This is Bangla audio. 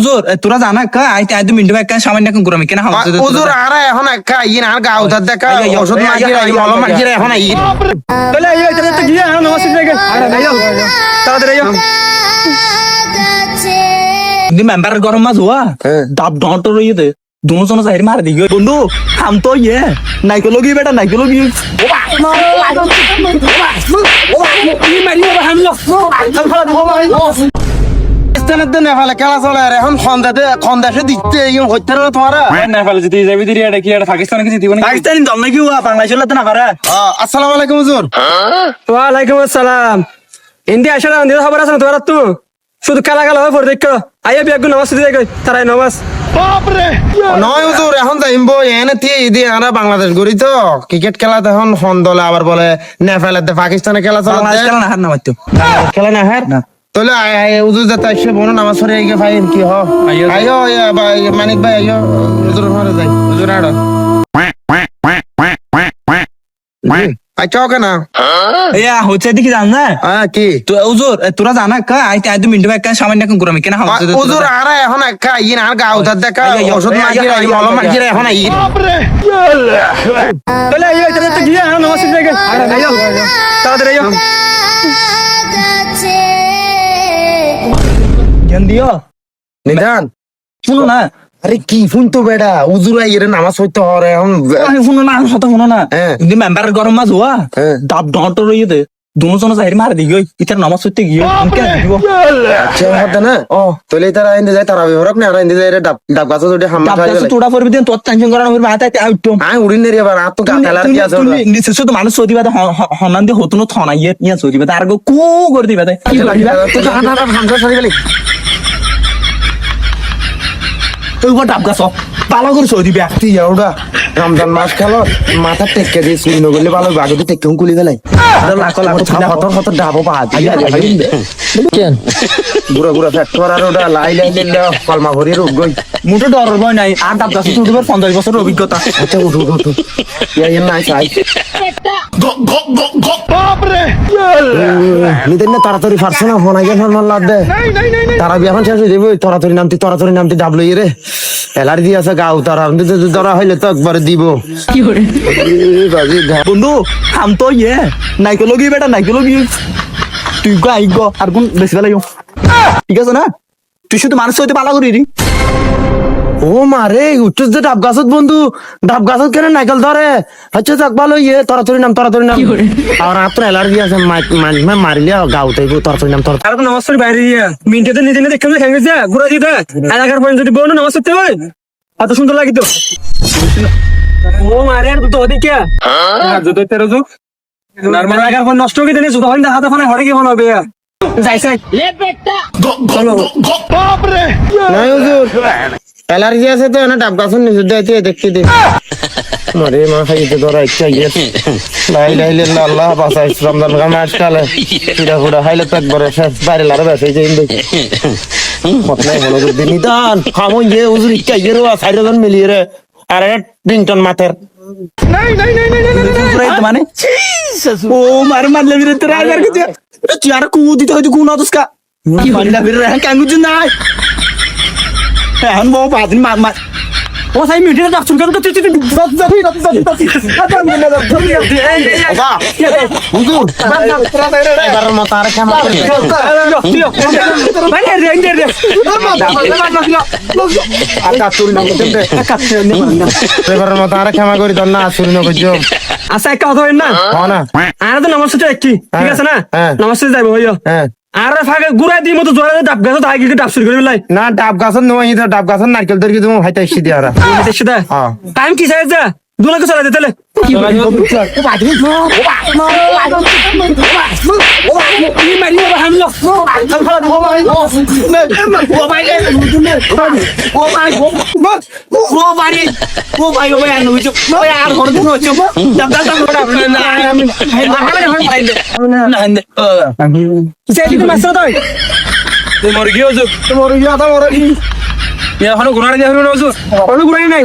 হুজুর তোরা জানা কা আইতে আইতে মিন্টু ভাই কা সামান্য এখন গুরামি কেন হাওয়া হুজুর আর এখন একা ইন আর গাও দাদ দেখা ওষুধ মাগিরা মলম মাগিরা এখন আই তাহলে এই এটা তো গিয়ে নমস্তে দেখে আরে আইও তাড়াতাড়ি আইও দি মেম্বার গরম মাছ हुआ ডাব ডট রই দে दोनों जन साइड मार दी बंधु हम तो ये नाइकोलोगी बेटा नाइकोलोगी নেপালে খেলা চলে আর এখন খন্দাসে দিচ্ছে হইতে না তোমারা নেপালে জিতে যাবি দিরি এটা কি এটা পাকিস্তানকে জিতিব না পাকিস্তানি দল নাকি हुआ বাংলাদেশ লতে না পারে আসসালামু আলাইকুম হুজুর ওয়া আলাইকুম আসসালাম ইন্ডিয়া আসলে আন্দি খবর আছে না তোরা তো শুধু কালা কালা হয়ে পড়ে দেখো আইয়া বিয়াগু নামাজ দিয়ে গই তারাই নামাজ নয় হুজুর এখন যাইবো এনে থি ইদি আমরা বাংলাদেশ গড়ি তো ক্রিকেট খেলাতে এখন ফোন দলে আবার বলে নেপালেতে পাকিস্তানে খেলা চলে বাংলাদেশ খেলা না হার না মাত্র খেলা না হার তাহলে হুজুর যাতে আসে বনো নামাজ পড়ে আইগে ভাই কি হ আইও মানিক ভাই আইও হুজুর ঘরে যাই হুজুর আড়ো আচ্ছা ওকে না ইয়া হচ্ছে দেখি জান না কি তো হুজুর তোরা জানা কা আইতে আইতে মিন্টু ভাই কা সামান্য এখন গুরামি কেন হাওয়া হুজুর আর এখন একা ইন আর গাও দাদ দেখা ওষুধ মাগিরা মলম মাগিরা এখন আই তাহলে এই এটা তো গিয়ে নামাজ দেখে আরে আইও তাড়াতাড়ি আইও জ্ঞান দিও নিদান শুনো না আরে কি ফোন তো বেড়া হুজুর আইরে নামাজ পড়তে হরে এখন শুনো না কথা শুনো না হ্যাঁ। দি মেম্বার গরম মাছ हुआ হ্যাঁ। ডাব ডট রই দে दोनों जन साइड मार दी गई इधर नमाज पढ़ते गई उनके দিব আচ্ছা হতে না ও তাহলে তারা ইন্দে যায় তারা বিহরক না আর ইন্দে যায় ডাব ডাব গাছ যদি হামলা ডাব খাই গাছ তোড়া পড়বি দেন তোর টেনশন করা না মাথা আইতে আউটম আই উড়িন রে এবার আর তো গাতালার কি আছে তুমি নিশ্চয় তো মানুষ সদি বাদে হনান দি হতুনো থনা ইয়া সদি বাদে আর কো করে দিবা তাই কি করিবা তো হানা হামলা সরি গেলি তুই বড় ডাব গাছ ভালো করে সদি বে তুই ওটা রমজান মাস খেলো মাথা টেকে দিয়ে শুই নগলে ভালো বাগদি টেকে কুলি গেলাই লাখ লাখ কত ডাবো পা কেন বুড়া বুড়া ফ্যাক্টর আর ওটা লাই লাই লাই কলমা ভরি রোগ গই মুটো ডর ভয় নাই আর ডাব গাছ তুড়বার 50 বছরের অভিজ্ঞতা আচ্ছা উঠু উঠু ইয়া নাই চাই নিতেন না তাড়াতাড়ি পারছে না ফোন আগে ফোন লাদ দে তারা এখন শেষ হয়ে যাবে তাড়াতাড়ি নামতি ডাবলো রে অ্যালার্জি আছে গাও তারা ধরা হইলে তো একবারে দিব বন্ধু হাম তো ইয়ে নাইকোলোগি বেটা নাইকোলোগি তুই গো আই গো আর কোন বেশি ভালো ঠিক আছে না তুই শুধু মানুষ হইতে পালা করি রে ও মারে উচ্চ যে ডাব গাছত বন্ধু ডাব গাছত কেন নাইকেল ধরে আচ্ছা যাক ভালো ইয়ে তাড়াতাড়ি নাম আর আপনার অ্যালার্জি আছে মারিলে গাও তাইব তাড়াতাড়ি নাম আর নামাজ পড়ি বাইরে ইয়া মিনিটে নিজে নিজে দেখে খেয়ে যা ঘুরা দিতে এলাকার পয়েন্ট যদি বলো নামাজ পড়তে হয় এত সুন্দর লাগি তো ও মারে আর তো ওদিকে যত তেরো যুগ নরমাল এলাকার পয়েন্ট নষ্ট হয়ে দিনে শুধু হয় না হাতে ফোনে হড়ে কি হবে যাই যাই নাই হুজুর অ্যালার্জি আছে তো না ডাব গাছের নিচে দিতে দেখতে দে মারে মা খাইতে ধরা ইচ্ছা গেছে লাই লাই লাই আল্লাহ বাঁচাই রমজান মাস কালে পিড়া ফুড়া খাইলে তো একবারে শেষ বাইরে লারে বেসে যাই মতলাই হলো যদি নিদান খামো ইয়ে হুজুর ইচ্ছা গেরো সাইডজন মিলিয়ে রে আর টিংটন মাথার মানে ও মার মারলে বিরে তোরা আর কিছু তুই আর কু দিতে হইতো কোন অতস্কা মারলে বিরে কাঙ্গু নাই এখন বউ বাদিন মার ও সাই মিটিং ডাক শুরু করে তুই হুজুর এবারের মতো আর ক্ষমা করে এবারের মতো আর ক্ষমা করি তোর না শুরু না করছো আচ্ছা একটা কথা হয় না না আর তো নামাজ পড়তে একটি ঠিক আছে না নামাজ পড়তে যাবো হইও হ্যাঁ আর ফাঁকে ঘুরাই দিই মতো জোরে ডাব গাছ আগে ডাব শুরু করে লাই না ডাব গাছের নয় ডাব গাছের নারকেল ধরে তুমি হাইতে এসে দিয়ে সেটা টাইম কি চাই যা দুলাকে চলা দে তাহলে মুরগি হচ্ছে মুরগি আদা মুরগি এখনো ঘুরানি যাবে না ঘুরানি নাই